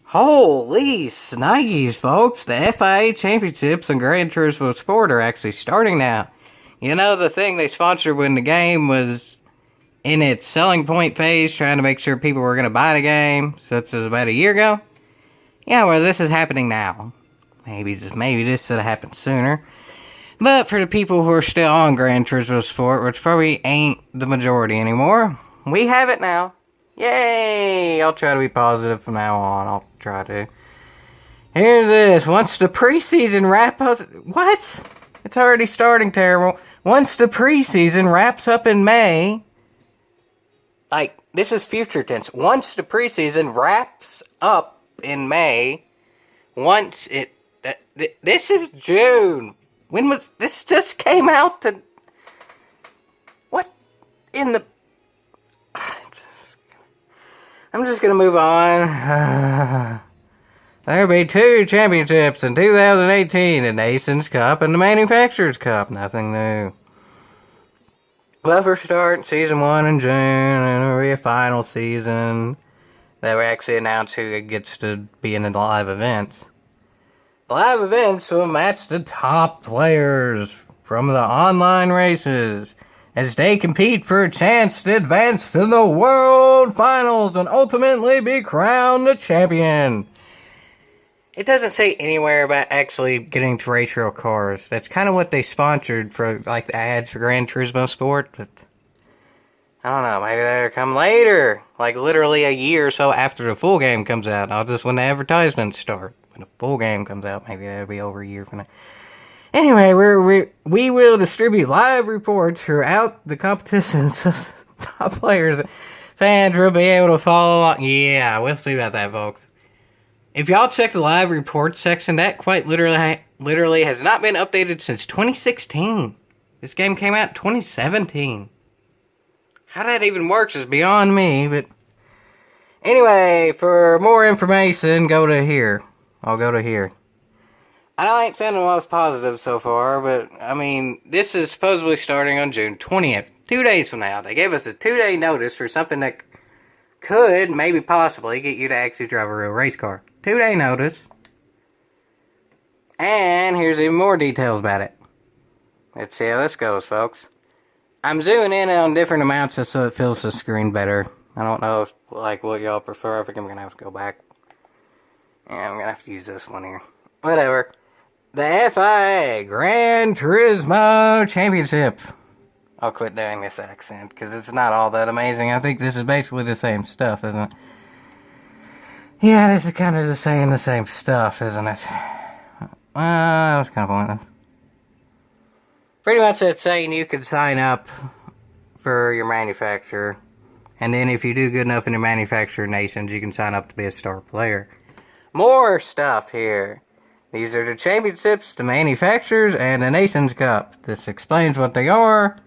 Holy snikes, folks. The FIA Championships and Gran Turismo Sport are actually starting now. You know, the thing they sponsored when the game was in its selling point phase, trying to make sure people were going to buy the game, such as about a year ago? Yeah, well, this is happening now. Maybe this should have happened sooner. But for the people who are still on Gran Turismo Sport, which probably ain't the majority anymore, we have it now. Yay! I'll try to be positive from now on. I'll try to. Here's this. Once the preseason wrap up... What? It's already starting terrible. Once the preseason wraps up in May... Like, this is future tense. Once the preseason wraps up in May... Once it... This is June. When was... This just came out the... What? In the... I'm just gonna move on. There'll be 2 championships in 2018, the Nations Cup and the Manufacturers Cup. Nothing new. Well, we're starting Season 1 in June, and there'll be a final season that we actually announce who gets to be in the live events. The live events will match the top players from the online races, as they compete for a chance to advance to the World Finals and ultimately be crowned the champion. It doesn't say anywhere about actually getting to race real cars. That's kind of what they sponsored for, like, the ads for Gran Turismo Sport, but I don't know, maybe that'll come later. Like, literally a year or so after the full game comes out. Not just when the advertisements start. When the full game comes out, maybe that'll be over a year from now. Anyway, we will distribute live reports throughout the competitions. Top players, fans will be able to follow along. Yeah, we'll see about that, folks. If y'all check the live reports section, that quite literally has not been updated since 2016. This game came out in 2017. How that even works is beyond me, but... Anyway, for more information, go to here. I'll go to here. I ain't sounding the most positive so far, but, I mean, this is supposedly starting on June 20th. 2 days from now. They gave us a 2-day notice for something that could, maybe possibly, get you to actually drive a real race car. 2-day notice. And here's even more details about it. Let's see how this goes, folks. I'm zooming in on different amounts just so it fills the screen better. I don't know if, like, what y'all prefer. I think I'm going to have to go back. Yeah, I'm going to have to use this one here. Whatever. The FIA Gran Turismo Championship. I'll quit doing this accent, because it's not all that amazing. I think this is basically the same stuff, isn't it? Yeah, this is kind of the same stuff, isn't it? That was kind of pointless. Pretty much it's saying you can sign up for your manufacturer, and then if you do good enough in the manufacturer nations, you can sign up to be a star player. More stuff here. These are the championships, the manufacturers, and the Nations Cup. This explains what they are.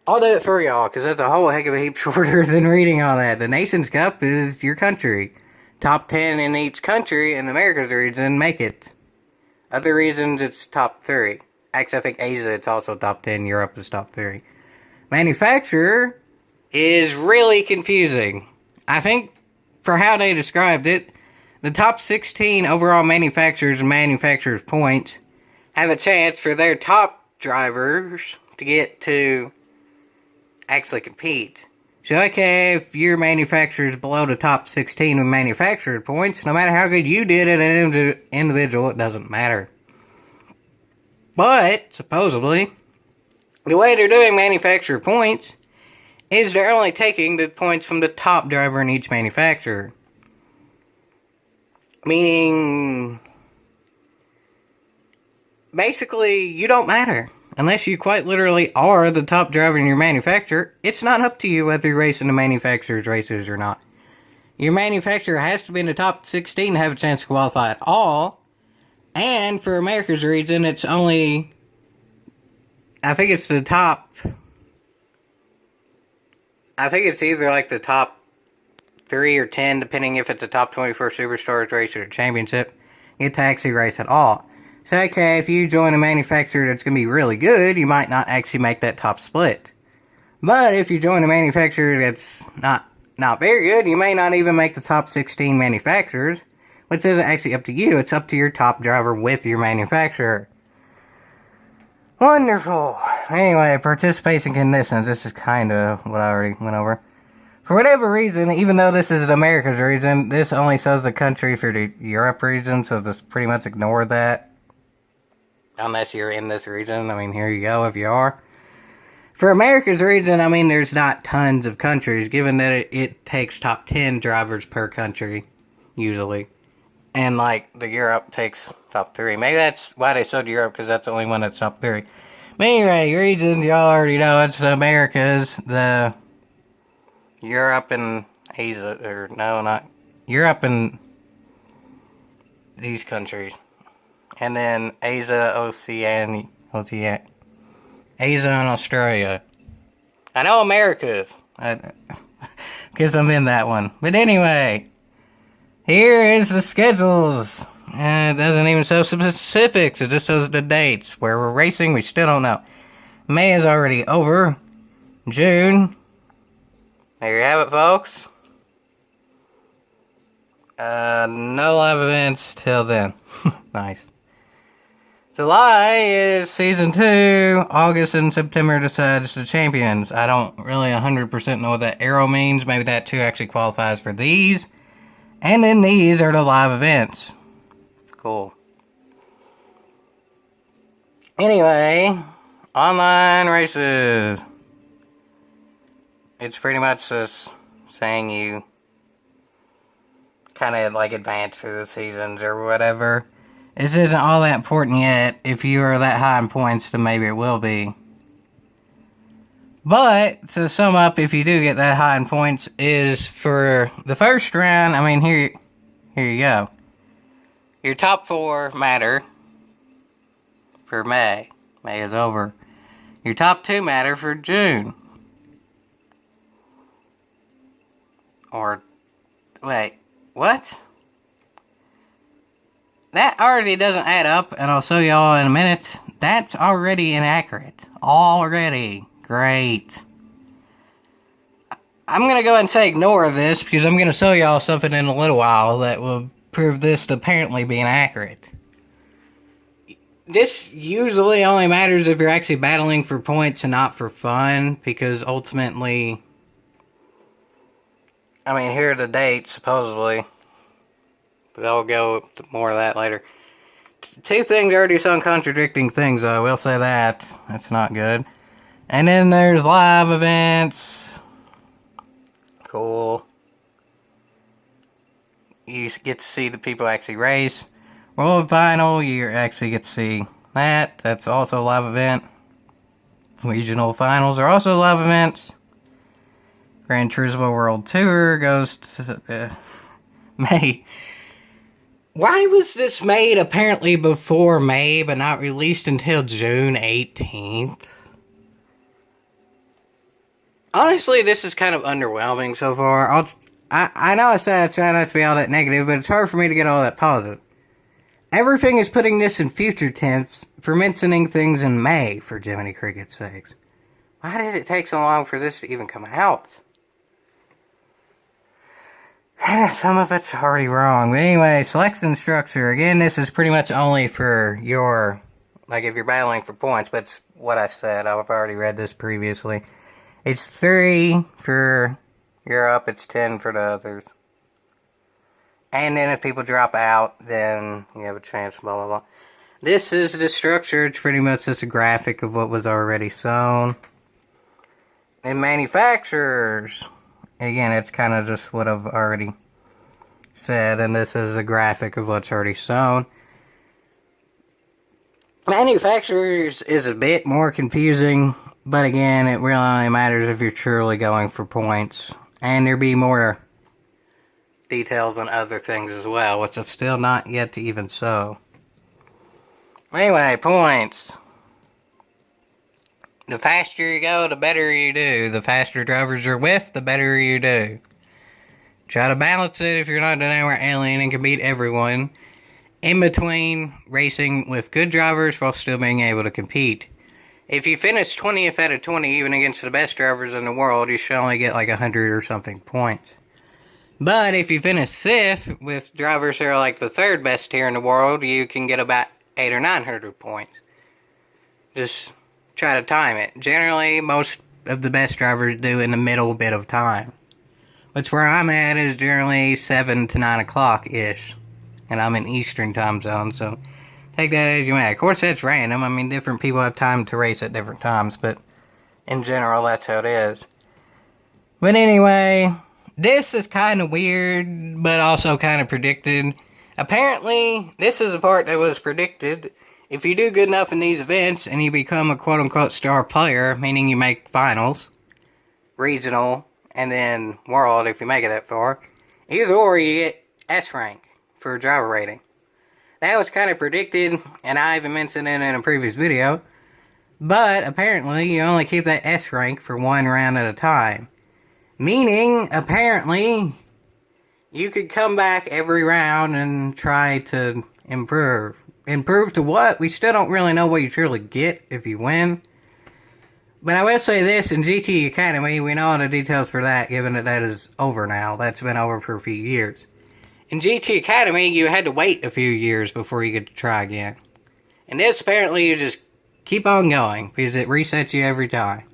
I'll do it for y'all, because that's a whole heck of a heap shorter than reading all that. The Nations Cup is your country. Top 10 in each country in the Americas region make it. Other regions, it's top 3. Actually, I think Asia, it's also top 10. Europe is top 3. Manufacturer is really confusing. I think, for how they described it, the top 16 overall manufacturers and manufacturers' points have a chance for their top drivers to get to actually compete. So, okay, if your manufacturer is below the top 16 with manufacturer points, no matter how good you did as an individual, it doesn't matter. But, supposedly, the way they're doing manufacturer points is they're only taking the points from the top driver in each manufacturer. Meaning, basically, you don't matter. Unless you quite literally are the top driver in your manufacturer, it's not up to you whether you're racing the manufacturer's races or not. Your manufacturer has to be in the top 16 to have a chance to qualify at all. And for America's region, it's only... I think it's the top... I think it's either like the top 3 or 10, depending if it's a top 24 Superstars race or a championship, get to actually race at all. So, okay, if you join a manufacturer that's going to be really good, you might not actually make that top split. But if you join a manufacturer that's not not very good. You may not even make the top 16 manufacturers, which isn't actually up to you. It's up to your top driver with your manufacturer. Wonderful. Anyway, participation conditions. This is kind of what I already went over. For whatever reason, even though this is an America's region, this only shows the country for the Europe region, so just pretty much ignore that. Unless you're in this region. I mean, here you go if you are. For America's region, I mean, there's not tons of countries, given that it takes top 10 drivers per country, usually. And, like, the Europe takes top 3. Maybe that's why they showed Europe, because that's the only one that's top 3. But anyway, regions, y'all already know, it's the Americas, the Europe and Asia, or no, not Europe and these countries. And then Asia, Oceania, Asia and Australia. I know Americas, because I'm in that one. But anyway, here is the schedules. It doesn't even show specifics, it just shows the dates. Where we're racing, we still don't know. May is already over. June. There you have it, folks. No live events till then. Nice. July is Season 2. August and September decides the champions. I don't really 100% know what that arrow means. Maybe that too actually qualifies for these. And then these are the live events. Cool. Anyway, online races. It's pretty much just saying you kind of like advance through the seasons or whatever. This isn't all that important yet. If you are that high in points, then maybe it will be. But, to sum up, if you do get that high in points, is for the first round, I mean, here you go. Your top 4 matter for May. May is over. Your top 2 matter for June. Or, wait, what? That already doesn't add up, and I'll show y'all in a minute. That's already inaccurate. Already. Great. I'm going to go ahead and say ignore this, because I'm going to show y'all something in a little while that will prove this to apparently be inaccurate. This usually only matters if you're actually battling for points and not for fun, because ultimately, I mean, here are the dates, supposedly. But I'll go to more of that later. 2 things already sound contradicting things, though. I will say that. That's not good. And then there's live events. Cool. You get to see the people actually race. World Final, you actually get to see that. That's also a live event. Regional Finals are also live events. Gran Turismo World Tour goes to May. Why was this made apparently before May, but not released until June 18th? Honestly, this is kind of underwhelming so far. I know I said I try not to be all that negative, but it's hard for me to get all that positive. Everything is putting this in future tense for mentioning things in May, for Jiminy Cricket's sakes. Why did it take so long for this to even come out? Some of it's already wrong. But anyway, selection structure. Again, this is pretty much only for your, like if you're battling for points, but it's what I said. I've already read this previously. It's 3 for Europe, it's 10 for the others. And then if people drop out, then you have a chance, blah, blah, blah. This is the structure. It's pretty much just a graphic of what was already shown. And manufacturers. Again, it's kind of just what I've already said, and this is a graphic of what's already shown. Manufacturers is a bit more confusing, but again, it really only matters if you're truly going for points. And there'll be more details on other things as well, which I've still not yet to even show. Anyway, points. The faster you go, the better you do. The faster drivers you're with, the better you do. Try to balance it if you're not an hour alien and can beat everyone. In between racing with good drivers while still being able to compete. If you finish 20th out of 20, even against the best drivers in the world, you should only get like 100 or something points. But if you finish 5th with drivers that are like the 3rd best tier in the world, you can get about 800 or 900 points. Just try to time it. Generally, most of the best drivers do in the middle bit of time. Which where I'm at is generally 7 to 9 o'clock-ish. And I'm in Eastern time zone, so take that as you may. Of course, that's random. I mean, different people have time to race at different times, but in general, that's how it is. But anyway, this is kind of weird, but also kind of predicted. Apparently, this is the part that was predicted. If you do good enough in these events, and you become a quote-unquote star player, meaning you make finals, regional, and then world if you make it that far, either or you get S rank for driver rating. That was kind of predicted, and I even mentioned it in a previous video. But apparently, you only keep that S rank for one round at a time. Meaning, apparently, you could come back every round and try to improve. Improve to what? We still don't really know what you truly get if you win. But I will say this, in GT Academy, we know all the details for that, given that that is over now. That's been over for a few years. In GT Academy, you had to wait a few years before you could try again. And this, apparently, you just keep on going, because it resets you every time.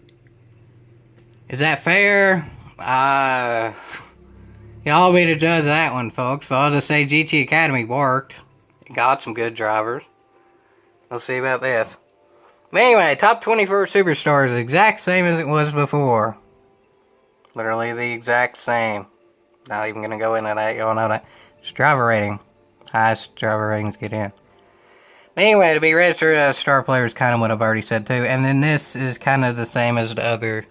Is that fair? Y'all be the judge of that one, folks. But I'll just say GT Academy worked. It got some good drivers. We'll see about this. But anyway, top 24 superstars is the exact same as it was before. Literally the exact same. Not even going to go into that, y'all know that. It's driver rating. Highest driver ratings get in. But anyway, to be registered as a star player is kind of what I've already said too. And then this is kind of the same as the other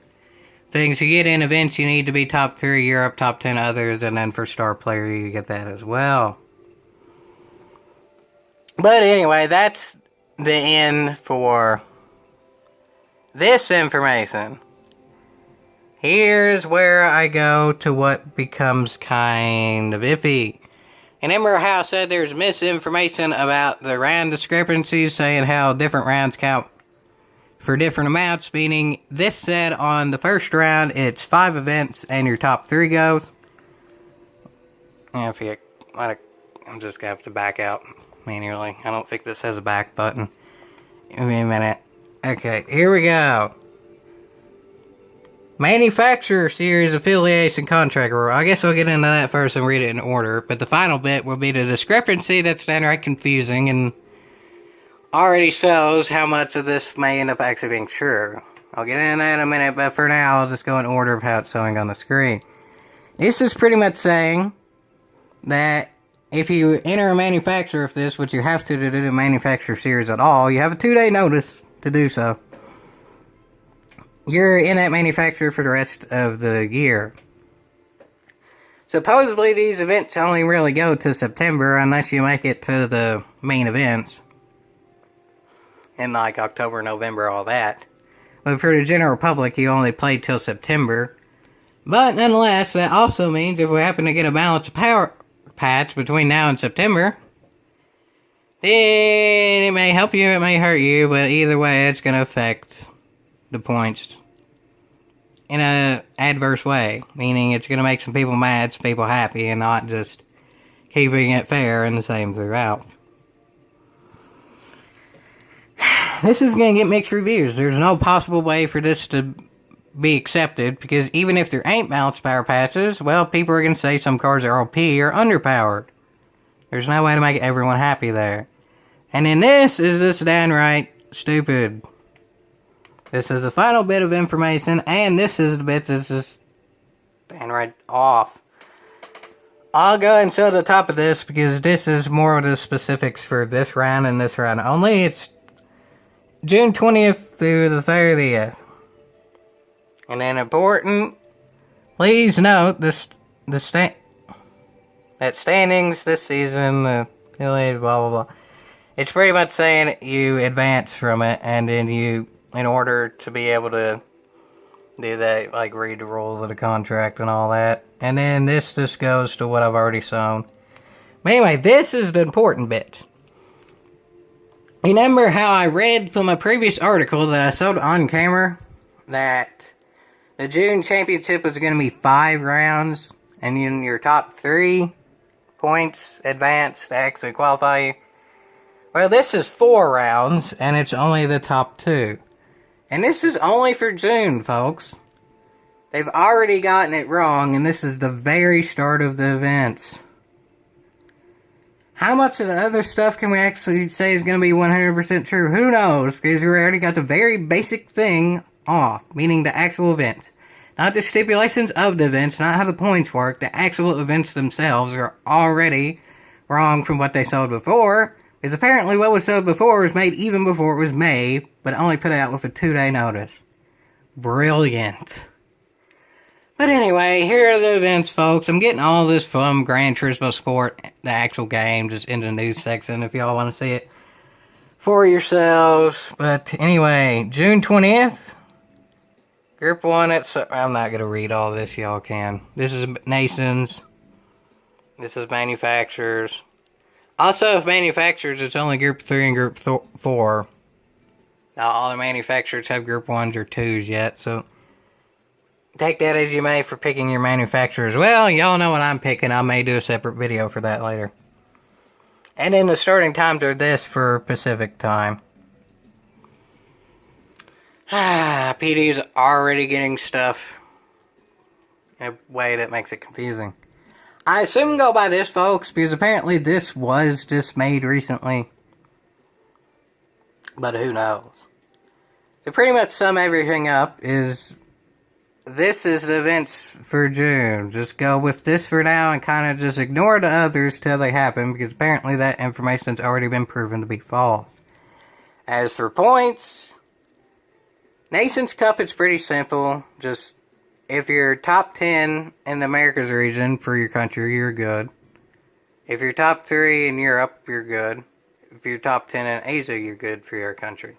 things. You get in events, you need to be top 3 Europe, top 10 others, and then for star player you get that as well. But anyway, that's the end for this information. Here's where I go to what becomes kind of iffy. And remember how I said there's misinformation about the round discrepancies, saying how different rounds count for different amounts, meaning this said on the first round it's 5 events and your top 3 goes. Yeah, I'm just gonna have to back out manually. I don't think this has a back button. Give me a minute. Okay, here we go. Manufacturer series affiliation contract rule. I guess we'll get into that first and read it in order. But the final bit will be the discrepancy that's downright confusing and already shows how much of this may end up actually being true. I'll get into that in a minute, but for now I'll just go in order of how it's showing on the screen. This is pretty much saying that if you enter a manufacturer of this, which you have to do the manufacturer series at all, you have a 2-day notice to do so. You're in that manufacturer for the rest of the year. Supposedly these events only really go to September unless you make it to the main events. In like October, November, all that. But for the general public, you only play till September. But nonetheless, that also means if we happen to get a balance of power patch between now and September, then it may help you, it may hurt you, but either way it's going to affect the points in a adverse way, meaning it's going to make some people mad, some people happy, and not just keeping it fair and the same throughout. This is going to get mixed reviews. There's no possible way for this to be accepted, because even if there ain't balanced power patches, well, people are going to say some cars are OP or underpowered. There's no way to make everyone happy there. And then this is just downright stupid. This is the final bit of information, and this is the bit that's just downright off. I'll go and show the top of this, because this is more of the specifics for this round and this round only. It's June 20th through the 30th. And then important, please note that standings this season, the affiliated, blah, blah, blah. It's pretty much saying you advance from it, and then you, in order to be able to do that, like read the rules of the contract and all that. And then this just goes to what I've already shown. But anyway, this is the important bit. Remember how I read from a previous article that I showed on camera that the June championship was going to be 5 rounds, and in your top 3 points advance to actually qualify you? Well, this is 4 rounds, and it's only the top 2. And this is only for June, folks. They've already gotten it wrong, and this is the very start of the events. How much of the other stuff can we actually say is going to be 100% true? Who knows? Because we already got the very basic thing off, meaning the actual events. Not the stipulations of the events, not how the points work. The actual events themselves are already wrong from what they sold before. Because apparently what was sold before was made even before it was made, but only put out with a 2-day notice. Brilliant. But anyway, here are the events, folks. I'm getting all this from Gran Turismo Sport, the actual game, just in the news section if y'all want to see it for yourselves. But anyway, June 20th, Group 1, I'm not going to read all this, y'all can. This is nations. This is manufacturers. Also, if manufacturers, it's only Group 3 and Group 4. Not all the manufacturers have Group 1s or 2s yet, so take that as you may for picking your manufacturers. Well, y'all know what I'm picking. I may do a separate video for that later. And then the starting times are this for Pacific time. PD's already getting stuff in a way that makes it confusing. I assume go by this, folks, because apparently this was just made recently. But who knows? To pretty much sum everything up is, this is the events for June. Just go with this for now and kind of just ignore the others till they happen, because apparently that information's already been proven to be false. As for points, Nations Cup, it's pretty simple. Just, if you're top 10 in the Americas region for your country, you're good. If you're top 3 in Europe, you're good. If you're top 10 in Asia, you're good for your country.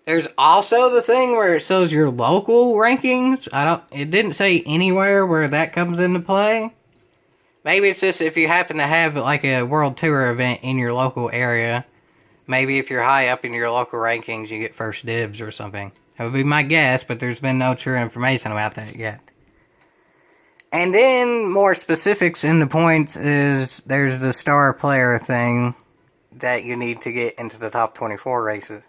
There's also the thing where it shows your local rankings. It didn't say anywhere where that comes into play. Maybe it's just if you happen to have like a World Tour event in your local area. Maybe if you're high up in your local rankings, you get first dibs or something. That would be my guess, but there's been no true information about that yet. And then more specifics in the points is there's the star player thing that you need to get into the top 24 races.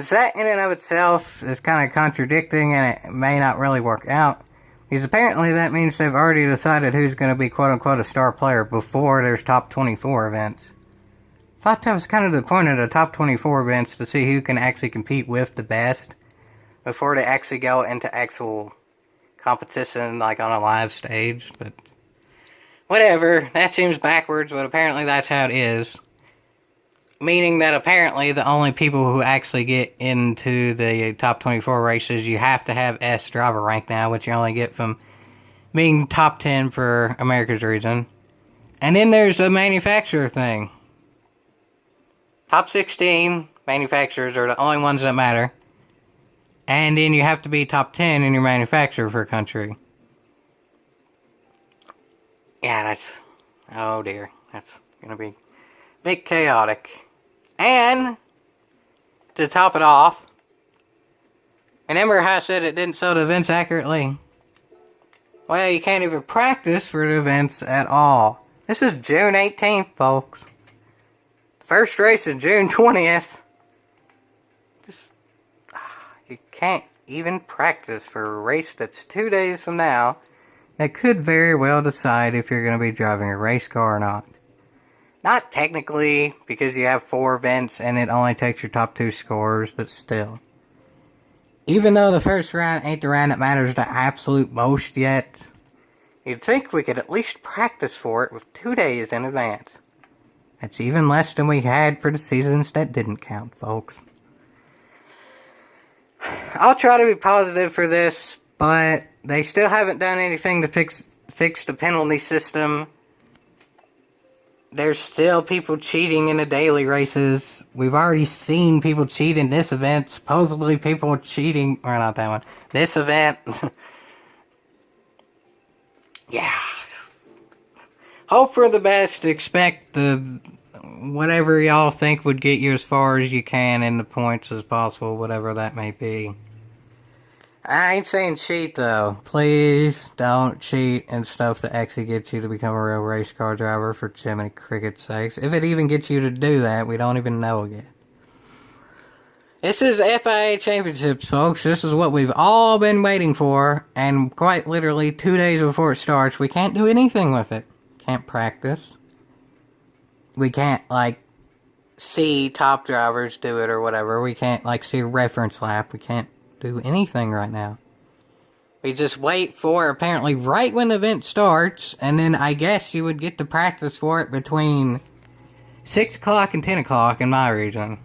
So that in and of itself is kind of contradicting, and it may not really work out. Because apparently that means they've already decided who's going to be quote-unquote a star player before there's top 24 events. I thought that was kind of the point of the top 24 events, to see who can actually compete with the best before they actually go into actual competition, like on a live stage. But whatever, that seems backwards, but apparently that's how it is. Meaning that apparently the only people who actually get into the top 24 races, you have to have S driver rank now, which you only get from being top 10 for America's region. And then there's the manufacturer thing. Top 16 manufacturers are the only ones that matter. And then you have to be top 10 in your manufacturer for a country. Yeah, that's... oh dear. That's gonna be a bit chaotic. And, to top it off, remember how I said it didn't show the events accurately? Well, you can't even practice for the events at all. This is June 18th, folks. The first race is June 20th. You can't even practice for a race that's 2 days from now that could very well decide if you're going to be driving a race car or not. Not technically, because you have 4 events and it only takes your top 2 scores, but still. Even though the first round ain't the round that matters the absolute most yet, you'd think we could at least practice for it with 2 days in advance. That's even less than we had for the seasons that didn't count, folks. I'll try to be positive for this, but they still haven't done anything to fix the penalty system. There's still people cheating in the daily races. We've already seen people cheat in this event. Supposedly people cheating, or not that one. This event. Yeah. Hope for the best. Expect the whatever y'all think would get you as far as you can in the points as possible, whatever that may be. I ain't saying cheat though. Please don't cheat and stuff to actually get you to become a real race car driver, for Jiminy Cricket's sakes. If it even gets you to do that, we don't even know yet. This is the FIA Championships, folks. This is what we've all been waiting for, and quite literally 2 days before it starts, we can't do anything with it. Can't practice. We can't, like, see top drivers do it or whatever. We can't, like, see a reference lap. We can't do anything right now. We just wait for, apparently, right when the event starts, and then I guess you would get to practice for it between 6 o'clock and 10 o'clock in my region.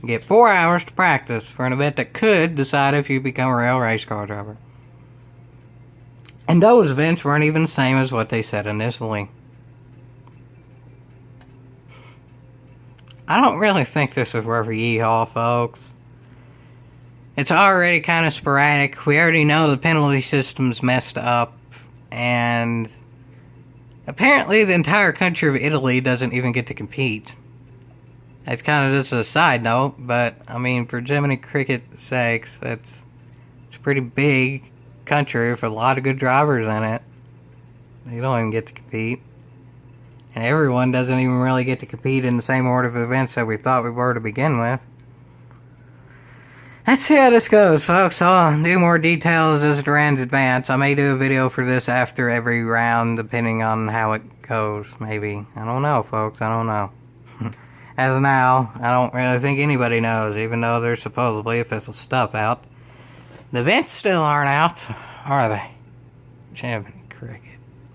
You get 4 hours to practice for an event that could decide if you become a real race car driver. And those events weren't even the same as what they said initially. I don't really think this is worth a yeehaw, folks. It's already kind of sporadic. We already know the penalty system's messed up. And apparently the entire country of Italy doesn't even get to compete. It's kind of just a side note, but, I mean, for Jiminy Cricket's sakes, it's a pretty big country with a lot of good drivers in it. They don't even get to compete. And everyone doesn't even really get to compete in the same order of events that we thought we were to begin with. Let's see how this goes, folks. I'll do more details as the rounds advance. I may do a video for this after every round, depending on how it goes, maybe. I don't know, folks. I don't know. As of now, I don't really think anybody knows, even though there's supposedly official stuff out. The events still aren't out, are they? Champion Cricket.